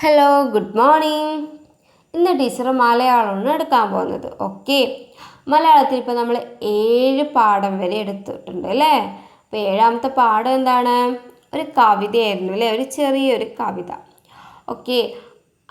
Hello, good morning. ഇന്ന് teacher മലയാളമാണ് എടുക്കാൻ പോകുന്നത്. ഓക്കെ, മലയാളത്തിൽ ഇപ്പോൾ നമ്മൾ 7 പാഠം വരെ എടുത്തിട്ടുണ്ട് അല്ലേ. അപ്പോൾ 7ാമത്തെ പാഠം എന്താണ്? ഒരു കവിതയായിരുന്നു അല്ലേ, ഒരു ചെറിയൊരു കവിത. ഓക്കെ,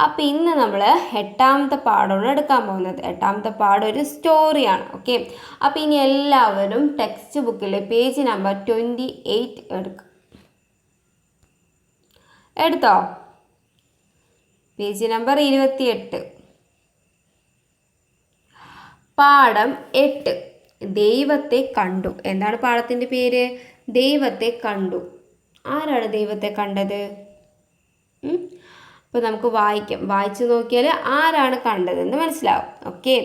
അപ്പോൾ ഇന്ന് നമ്മൾ 8ാമത്തെ പാഠമാണ് എടുക്കാൻ പോകുന്നത്. 8ാമത്തെ പാഠം ഒരു സ്റ്റോറിയാണ്. ഓക്കെ, അപ്പോൾ ഇനി എല്ലാവരും ടെക്സ്റ്റ് ബുക്കിൽ പേജ് നമ്പർ 28 എടുത്തോ? Page number 28. പാഠം 8, ദൈവത്തെ കണ്ടു. എന്താണ് പാഠത്തിൻ്റെ പേര്? ദൈവത്തെ കണ്ടു. ആരാണ് ദൈവത്തെ കണ്ടത്? അപ്പോൾ നമുക്ക് വായിച്ചു നോക്കിയാൽ ആരാണ് കണ്ടതെന്ന് മനസ്സിലാവും. ഓക്കെ,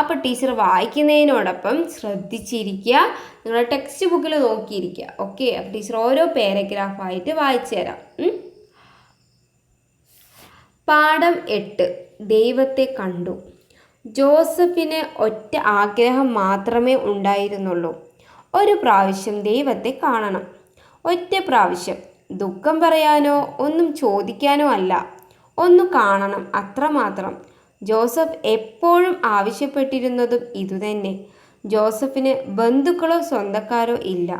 അപ്പോൾ ടീച്ചർ വായിക്കുന്നതിനോടൊപ്പം ശ്രദ്ധിച്ചിരിക്കുക, നിങ്ങളുടെ ടെക്സ്റ്റ് ബുക്കിൽ നോക്കിയിരിക്കുക. ഓക്കെ, അപ്പോൾ ടീച്ചർ ഓരോ പാരഗ്രാഫായിട്ട് വായിച്ചു തരാം. പാഠം 8, ദൈവത്തെ കണ്ടു. ജോസഫിന് ഒറ്റ ആഗ്രഹം മാത്രമേ ഉണ്ടായിരുന്നുള്ളൂ. ഒരു പ്രാവശ്യം ദൈവത്തെ കാണണം. ഒറ്റ പ്രാവശ്യം. ദുഃഖം പറയാനോ ഒന്നും ചോദിക്കാനോ അല്ല, ഒന്ന് കാണണം, അത്രമാത്രം. ജോസഫ് എപ്പോഴും ആവശ്യപ്പെട്ടിരുന്നതും ഇതുതന്നെ. ജോസഫിന് ബന്ധുക്കളോ സ്വന്തക്കാരോ ഇല്ല.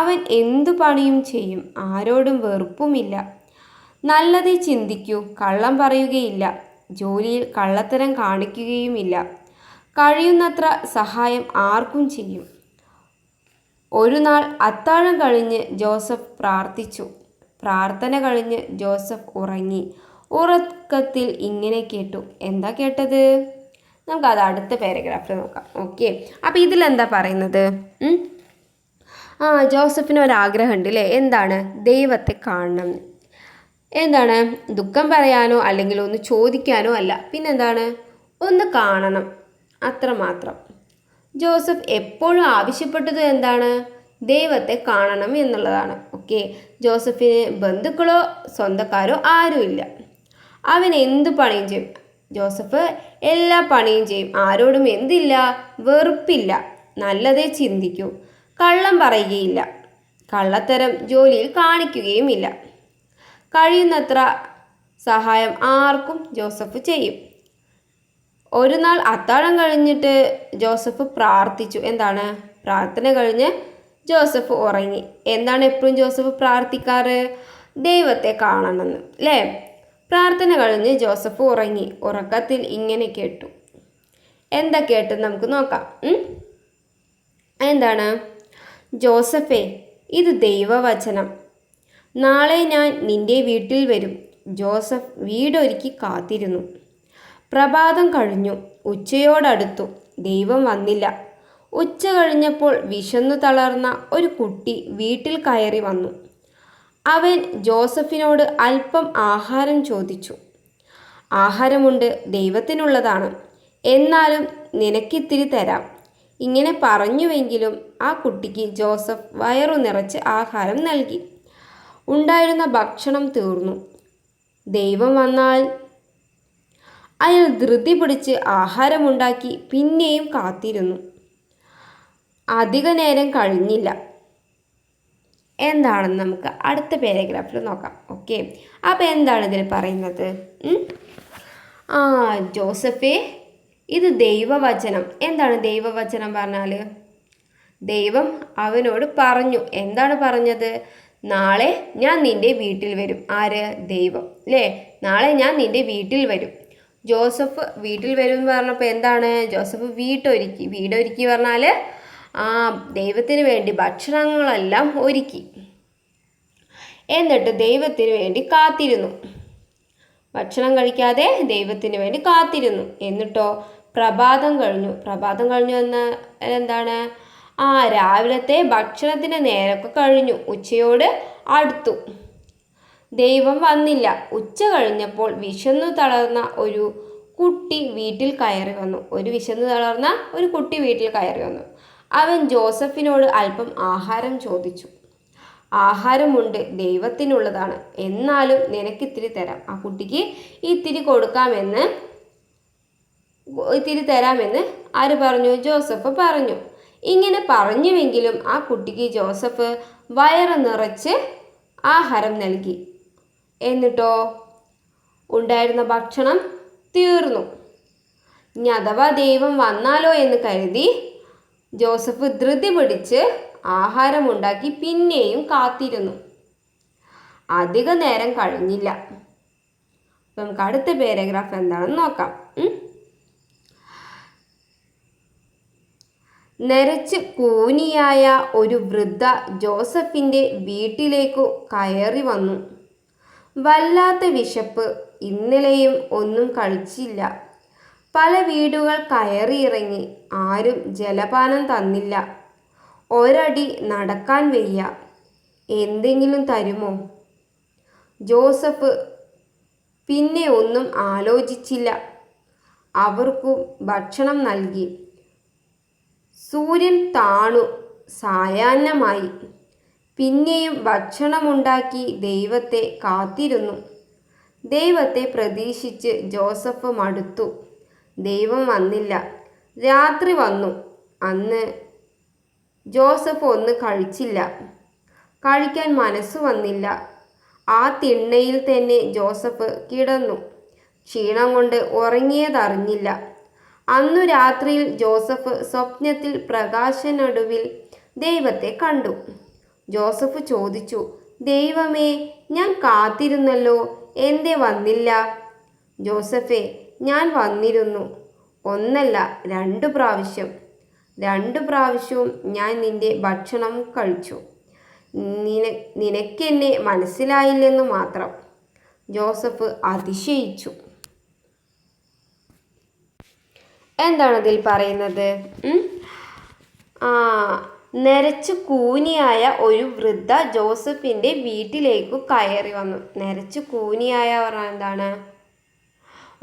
അവൻ എന്തു പണിയും ചെയ്യും, ആരോടും വെറുപ്പുമില്ല. നല്ലതേ ചിന്തിക്കൂ, കള്ളം പറയുകയില്ല, ജോലിയിൽ കള്ളത്തരം കാണിക്കുകയുമില്ല. കഴിയുന്നത്ര സഹായം ആർക്കും ചെയ്യും. ഒരു നാൾ അത്താഴം കഴിഞ്ഞ് ജോസഫ് പ്രാർത്ഥിച്ചു. പ്രാർത്ഥന കഴിഞ്ഞ് ജോസഫ് ഉറങ്ങി. ഉറക്കത്തിൽ ഇങ്ങനെ കേട്ടു. എന്താ കേട്ടത്? നമുക്കത് അടുത്ത പാരഗ്രാഫിൽ നോക്കാം. ഓക്കെ, അപ്പോൾ ഇതിലെന്താ പറയുന്നത്? ജോസഫിന് ഒരാഗ്രഹമുണ്ട് അല്ലേ. എന്താണ്? ദൈവത്തെ കാണണം. എന്താണ്? ദുഃഖം പറയാനോ അല്ലെങ്കിൽ ഒന്ന് ചോദിക്കാനോ അല്ല, പിന്നെന്താണ്? ഒന്ന് കാണണം, അത്രമാത്രം. ജോസഫ് എപ്പോഴും ആവശ്യപ്പെട്ടത് എന്താണ്? ദൈവത്തെ കാണണം എന്നുള്ളതാണ്. ഓക്കെ, ജോസഫിന് ബന്ധുക്കളോ സ്വന്തക്കാരോ ആരുമില്ല. അവൻ എന്ത് പണിയും ചെയ്യും. ജോസഫ് എല്ലാ പണിയും ചെയ്യും, ആരോടും എന്തില്ല, വെറുപ്പില്ല. നല്ലതേ ചിന്തിക്കൂ, കള്ളം പറയുകയില്ല, കള്ളത്തരം ജോലിയിൽ കാണിക്കുകയുമില്ല. കഴിയുന്നത്ര സഹായം ആർക്കും ജോസഫ് ചെയ്യും. ഒരു നാൾ അത്താഴം കഴിഞ്ഞിട്ട് ജോസഫ് പ്രാർത്ഥിച്ചു. എന്താണ്? പ്രാർത്ഥന കഴിഞ്ഞ് ജോസഫ് ഉറങ്ങി. എന്താണ് എപ്പോഴും ജോസഫ് പ്രാർത്ഥിക്കാറ്? ദൈവത്തെ കാണണമെന്ന് അല്ലേ. പ്രാർത്ഥന കഴിഞ്ഞ് ജോസഫ് ഉറങ്ങി. ഉറക്കത്തിൽ ഇങ്ങനെ കേട്ടു. എന്താ കേട്ടെന്ന് നമുക്ക് നോക്കാം. എന്താണ്? ജോസഫേ, ഇത് ദൈവവചനം. നാളെ ഞാൻ നിന്റെ വീട്ടിൽ വരും. ജോസഫ് വീടൊരുക്കി കാത്തിരുന്നു. പ്രഭാതം കഴിഞ്ഞു. ഉച്ചയോടടുത്തു. ദൈവം വന്നില്ല. ഉച്ച കഴിഞ്ഞപ്പോൾ വിശന്നു തളർന്ന ഒരു കുട്ടി വീട്ടിൽ കയറി വന്നു. അവൻ ജോസഫിനോട് അല്പം ആഹാരം ചോദിച്ചു. ആഹാരമുണ്ട്, ദൈവത്തിനുള്ളതാണ്, എന്നാലും നിനക്കിത്തിരി തരാം. ഇങ്ങനെ പറഞ്ഞുവെങ്കിലും ആ കുട്ടിക്ക് ജോസഫ് വയറു നിറച്ച് ആഹാരം നൽകി. ഉണ്ടായിരുന്ന ഭക്ഷണം തീർന്നു. ദൈവം വന്നാൽ അയാൾ ധൃതി പിടിച്ച് ആഹാരമുണ്ടാക്കി പിന്നെയും കാത്തിരുന്നു. അധിക നേരം കഴിഞ്ഞില്ല. എന്താണെന്ന് നമുക്ക് അടുത്ത പാരഗ്രാഫിൽ നോക്കാം. ഓക്കെ, അപ്പോൾ എന്താണ് ഇതിൽ പറയുന്നത്? ജോസഫേ, ഇത് ദൈവവചനം. എന്താണ് ദൈവവചനം പറഞ്ഞാൽ? ദൈവം അവനോട് പറഞ്ഞു. എന്താണ് പറഞ്ഞത്? നാളെ ഞാൻ നിന്റെ വീട്ടിൽ വരും. ആര്? ദൈവം അല്ലേ. നാളെ ഞാൻ നിന്റെ വീട്ടിൽ വരും. ജോസഫ് വീട്ടിൽ വരും എന്ന് പറഞ്ഞപ്പോൾ എന്താണ്? ജോസഫ് വീടൊരുക്കി പറഞ്ഞാൽ ദൈവത്തിന് വേണ്ടി ഭക്ഷണങ്ങളെല്ലാം ഒരുക്കി. എന്നിട്ട് ദൈവത്തിന് വേണ്ടി കാത്തിരുന്നു. ഭക്ഷണം കഴിക്കാതെ ദൈവത്തിന് വേണ്ടി കാത്തിരുന്നു. എന്നിട്ടോ പ്രഭാതം കഴിഞ്ഞു. പ്രഭാതം കഴിഞ്ഞു എന്നാൽ എന്താണ്? രാവിലത്തെ ഭക്ഷണത്തിന് നേരമൊക്കെ കഴിഞ്ഞു. ഉച്ചയോട് അടുത്തു. ദൈവം വന്നില്ല. ഉച്ച കഴിഞ്ഞപ്പോൾ വിശന്നു തളർന്ന ഒരു കുട്ടി വീട്ടിൽ കയറി വന്നു. ഒരു കുട്ടി വീട്ടിൽ കയറി വന്നു. അവൻ ജോസഫിനോട് അല്പം ആഹാരം ചോദിച്ചു. ആഹാരമുണ്ട്, ദൈവത്തിനുള്ളതാണ്, എന്നാലും നിനക്കിത്തിരി തരാം. ആ കുട്ടിക്ക് ഇത്തിരി തരാമെന്ന് ആര് പറഞ്ഞു? ജോസഫ് പറഞ്ഞു. ഇങ്ങനെ പറഞ്ഞുവെങ്കിലും ആ കുട്ടിക്ക് ജോസഫ് വയറ് നിറച്ച് ആഹാരം നൽകി. എന്നിട്ടോ ഉണ്ടായിരുന്ന ഭക്ഷണം തീർന്നു. ഇനി അഥവാ ദൈവം വന്നാലോ എന്ന് കരുതി ജോസഫ് ധൃതി പിടിച്ച് ആഹാരമുണ്ടാക്കി പിന്നെയും കാത്തിരുന്നു. അധിക നേരം കഴിഞ്ഞില്ല. നമുക്ക് അടുത്ത പാരഗ്രാഫ് എന്താണെന്ന് നോക്കാം. നരച്ച് കൂനിയായ ഒരു വൃദ്ധ ജോസഫിൻ്റെ വീട്ടിലേക്കു കയറി വന്നു. വല്ലാത്ത വിശപ്പ്. ഇന്നലെയും ഒന്നും കഴിച്ചില്ല. പല വീടുകൾ കയറിയിറങ്ങി. ആരും ജലപാനം തന്നില്ല. ഒരടി നടക്കാൻ വയ്യ. എന്തെങ്കിലും തരുമോ? ജോസഫ് പിന്നെ ഒന്നും ആലോചിച്ചില്ല. അവർക്കു ഭക്ഷണം നൽകി. സൂര്യൻ താണു സായാഹ്നമായി. പിന്നെയും ഭക്ഷണമുണ്ടാക്കി ദൈവത്തെ കാത്തിരുന്നു. ദൈവത്തെ പ്രതീക്ഷിച്ച് ജോസഫ് മടുത്തു. ദൈവം വന്നില്ല. രാത്രി വന്നു. അന്ന് ജോസഫ് ഒന്നും കഴിച്ചില്ല. കഴിക്കാൻ മനസ്സ് വന്നില്ല. ആ തിണ്ണയിൽ തന്നെ ജോസഫ് കിടന്നു. ക്ഷീണം കൊണ്ട് ഉറങ്ങിയതറിഞ്ഞില്ല. അന്നു രാത്രിയിൽ ജോസഫ് സ്വപ്നത്തിൽ പ്രകാശനടുവിൽ ദൈവത്തെ കണ്ടു. ജോസഫ് ചോദിച്ചു, ദൈവമേ, ഞാൻ കാത്തിരുന്നല്ലോ, എന്തേ വന്നില്ല? ജോസഫേ, ഞാൻ വന്നിരുന്നു. ഒന്നല്ല, 2 പ്രാവശ്യം. 2 പ്രാവശ്യവും ഞാൻ നിന്റെ ഭക്ഷണം കഴിച്ചു. നിനക്കെന്നെ മനസ്സിലായില്ലെന്നു മാത്രം. ജോസഫ് അതിശയിച്ചു. എന്താണ് അതിൽ പറയുന്നത്? നരച്ചു കൂനിയായ ഒരു വൃദ്ധ ജോസഫിൻ്റെ വീട്ടിലേക്കു കയറി വന്നു. നരച്ചു കൂനിയായ പറഞ്ഞാൽ എന്താണ്?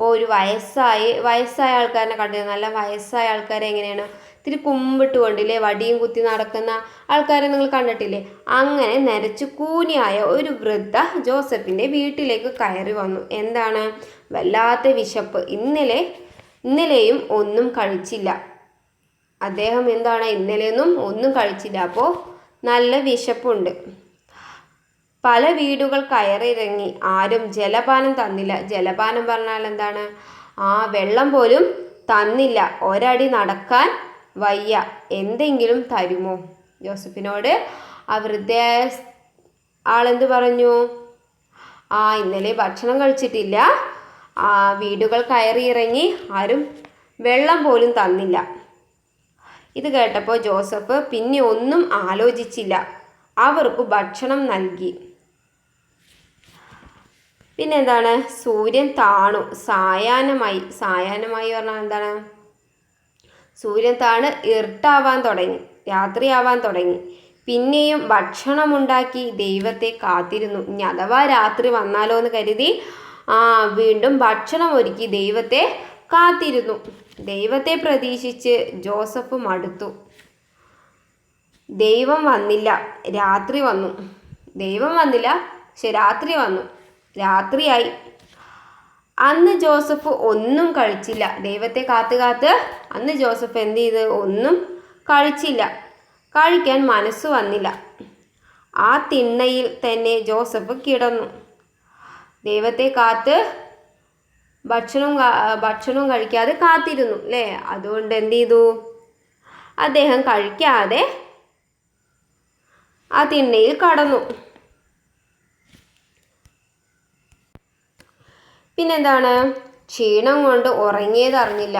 ഒരു വയസ്സായ ആൾക്കാരെ കണ്ടിരുന്നു. നല്ല വയസ്സായ ആൾക്കാരെ എങ്ങനെയാണ്? ഇത്തിരി കുമ്പിട്ട് കൊണ്ടില്ലേ, വടിയും കുത്തി നടക്കുന്ന ആൾക്കാരെ നിങ്ങൾ കണ്ടിട്ടില്ലേ? അങ്ങനെ നരച്ചു കൂനിയായ ഒരു വൃദ്ധ ജോസഫിൻ്റെ വീട്ടിലേക്ക് കയറി വന്നു. എന്താണ്? വല്ലാത്ത വിശപ്പ്. ഇന്നലെയും ഒന്നും കഴിച്ചില്ല. അദ്ദേഹം എന്താണ്? ഇന്നലെയൊന്നും ഒന്നും കഴിച്ചില്ല. അപ്പോൾ നല്ല വിശപ്പുണ്ട്. പല വീടുകൾ കയറിയിറങ്ങി. ആരും ജലപാനം തന്നില്ല. ജലപാനം പറഞ്ഞാൽ എന്താണ്? വെള്ളം പോലും തന്നില്ല. ഒരടി നടക്കാൻ വയ്യ. എന്തെങ്കിലും തരുമോ? ജോസഫിനോട് ആ വൃദ്ധയായ ആളെന്ത് പറഞ്ഞു? ഇന്നലെ ഭക്ഷണം കഴിച്ചിട്ടില്ല. വീടുകൾ കയറിയിറങ്ങി. ആരും വെള്ളം പോലും തന്നില്ല. ഇത് കേട്ടപ്പോൾ ജോസഫ് പിന്നെ ഒന്നും ആലോചിച്ചില്ല. അവർക്ക് ഭക്ഷണം നൽകി. പിന്നെന്താണ്? സൂര്യൻ താണു സായാഹ്നമായി. സായാഹ്നമായി പറഞ്ഞാൽ എന്താണ്? സൂര്യൻ താണ് ഇരുട്ടാവാൻ തുടങ്ങി. രാത്രിയാവാൻ തുടങ്ങി. പിന്നെയും ഭക്ഷണമുണ്ടാക്കി ദൈവത്തെ കാത്തിരുന്നു. ഇനി അഥവാ രാത്രി വന്നാലോ എന്ന് കരുതി വീണ്ടും ഭക്ഷണം ഒരുക്കി ദൈവത്തെ കാത്തിരുന്നു. ദൈവത്തെ പ്രതീക്ഷിച്ച് ജോസഫ് മടുത്തു. ദൈവം വന്നില്ല. രാത്രി വന്നു. ദൈവം വന്നില്ല, പക്ഷെ രാത്രി വന്നു. രാത്രിയായി. അന്ന് ജോസഫ് ഒന്നും കഴിച്ചില്ല. ദൈവത്തെ കാത്ത് അന്ന് ജോസഫ് എന്ത് ചെയ്ത്? ഒന്നും കഴിച്ചില്ല. കഴിക്കാൻ മനസ്സ് വന്നില്ല. ആ തിണ്ണയിൽ തന്നെ ജോസഫ് കിടന്നു. ദൈവത്തെ കാത്ത് ഭക്ഷണവും കഴിക്കാതെ കാത്തിരുന്നു അല്ലേ? അതുകൊണ്ട് എന്ത് ചെയ്തു? അദ്ദേഹം കഴിക്കാതെ ആ തിണ്ണയിൽ കടന്നു. പിന്നെന്താണ്? ക്ഷീണം കൊണ്ട് ഉറങ്ങിയതറിഞ്ഞില്ല.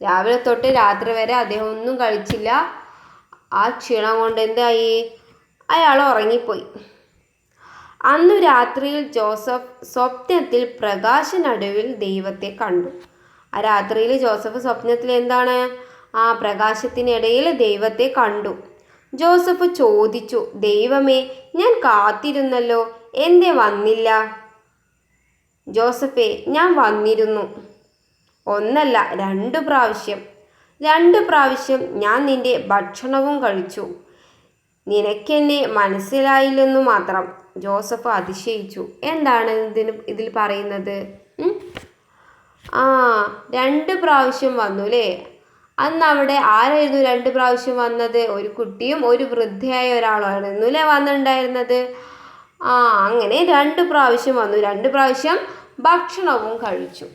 രാവിലെ തൊട്ട് രാത്രി വരെ അദ്ദേഹം ഒന്നും കഴിച്ചില്ല. ആ ക്ഷീണം കൊണ്ട് എന്തായി? അയാൾ ഉറങ്ങിപ്പോയി. അന്നു രാത്രിയിൽ ജോസഫ് സ്വപ്നത്തിൽ പ്രകാശനടുവിൽ ദൈവത്തെ കണ്ടു. ആ രാത്രിയിൽ ജോസഫ് സ്വപ്നത്തിൽ എന്താണ്? പ്രകാശത്തിനിടയിൽ ദൈവത്തെ കണ്ടു. ജോസഫ് ചോദിച്ചു, ദൈവമേ, ഞാൻ കാത്തിരുന്നല്ലോ, എന്തേ വന്നില്ല? ജോസഫേ, ഞാൻ വന്നിരുന്നു. ഒന്നല്ല, 2 പ്രാവശ്യം. 2 പ്രാവശ്യം ഞാൻ നിന്റെ ഭക്ഷണവും കഴിച്ചു. നിനക്കെന്നെ മനസ്സിലായില്ലെന്നു മാത്രം. ജോസഫ് അതിശയിച്ചു. എന്താണ് ഇതിൽ പറയുന്നത്? 2 പ്രാവശ്യം വന്നു അല്ലേ? അന്ന് അവിടെ ആരായിരുന്നു 2 പ്രാവശ്യം വന്നത്? ഒരു കുട്ടിയും ഒരു വൃദ്ധയായ ഒരാളായിരുന്നു അല്ലേ വന്നിട്ടുണ്ടായിരുന്നത്. അങ്ങനെ 2 പ്രാവശ്യം വന്നു. 2 പ്രാവശ്യം ഭക്ഷണവും കഴിച്ചു.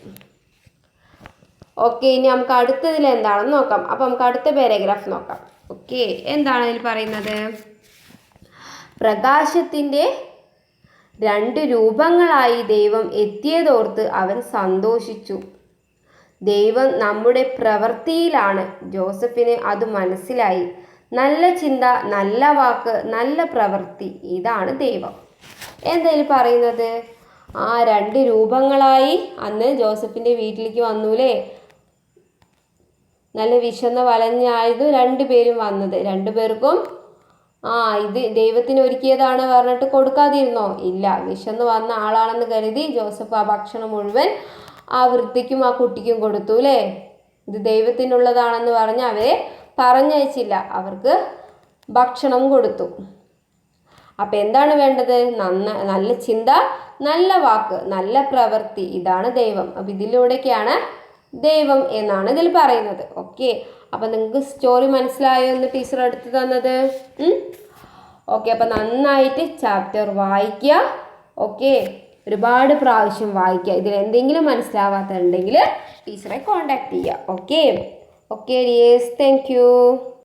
ഓക്കെ, ഇനി നമുക്ക് അടുത്തതിൽ എന്താണെന്ന് നോക്കാം. അപ്പം നമുക്ക് അടുത്ത പാരഗ്രാഫ് നോക്കാം. ഓക്കെ, എന്താണ് ഇതിൽ പറയുന്നത്? പ്രകാശത്തിൻ്റെ 2 രൂപങ്ങളായി ദൈവം എത്തിയതോർത്ത് അവൻ സന്തോഷിച്ചു. ദൈവം നമ്മുടെ പ്രവൃത്തിയിലാണ്. ജോസഫിന് അത് മനസ്സിലായി. നല്ല ചിന്ത, നല്ല വാക്ക്, നല്ല പ്രവൃത്തി, ഇതാണ് ദൈവം. എന്തായാലും പറയുന്നത്, 2 രൂപങ്ങളായി അന്ന് ജോസഫിൻ്റെ വീട്ടിലേക്ക് വന്നൂലേ. നല്ല വിശന്ന് വലഞ്ഞായിരുന്നു 2 പേരും വന്നത്. 2 പേർക്കും ഇത് ദൈവത്തിന് ഒരുക്കിയതാണ് പറഞ്ഞിട്ട് കൊടുക്കാതിരുന്നോ? ഇല്ല. വിശന്ന് വന്ന ആളാണെന്ന് കരുതി ജോസഫ് ആ ഭക്ഷണം മുഴുവൻ ആ വൃദ്ധയ്ക്കും ആ കുട്ടിക്കും കൊടുത്തു അല്ലേ. ഇത് ദൈവത്തിനുള്ളതാണെന്ന് പറഞ്ഞ് അവരെ പറഞ്ഞയച്ചില്ല, അവർക്ക് ഭക്ഷണം കൊടുത്തു. അപ്പം എന്താണ് വേണ്ടത്? നല്ല ചിന്ത, നല്ല വാക്ക്, നല്ല പ്രവൃത്തി, ഇതാണ് ദൈവം. അപ്പം ഇതിലൂടെയൊക്കെയാണ് ദൈവം എന്നാണ് ഇതിൽ പറയുന്നത്. ഓക്കെ, അപ്പം നിങ്ങൾക്ക് സ്റ്റോറി മനസ്സിലായോ എന്ന് ടീച്ചർ എടുത്തു തന്നത്? ഓക്കെ, അപ്പം നന്നായിട്ട് ചാപ്റ്റർ വായിക്കുക. ഓക്കെ, ഒരുപാട് പ്രാവശ്യം വായിക്കുക. ഇതിൽ എന്തെങ്കിലും മനസ്സിലാവാത്തുണ്ടെങ്കിൽ ടീച്ചറെ കോൺടാക്ട് ചെയ്യുക. Okay, dears, thank U.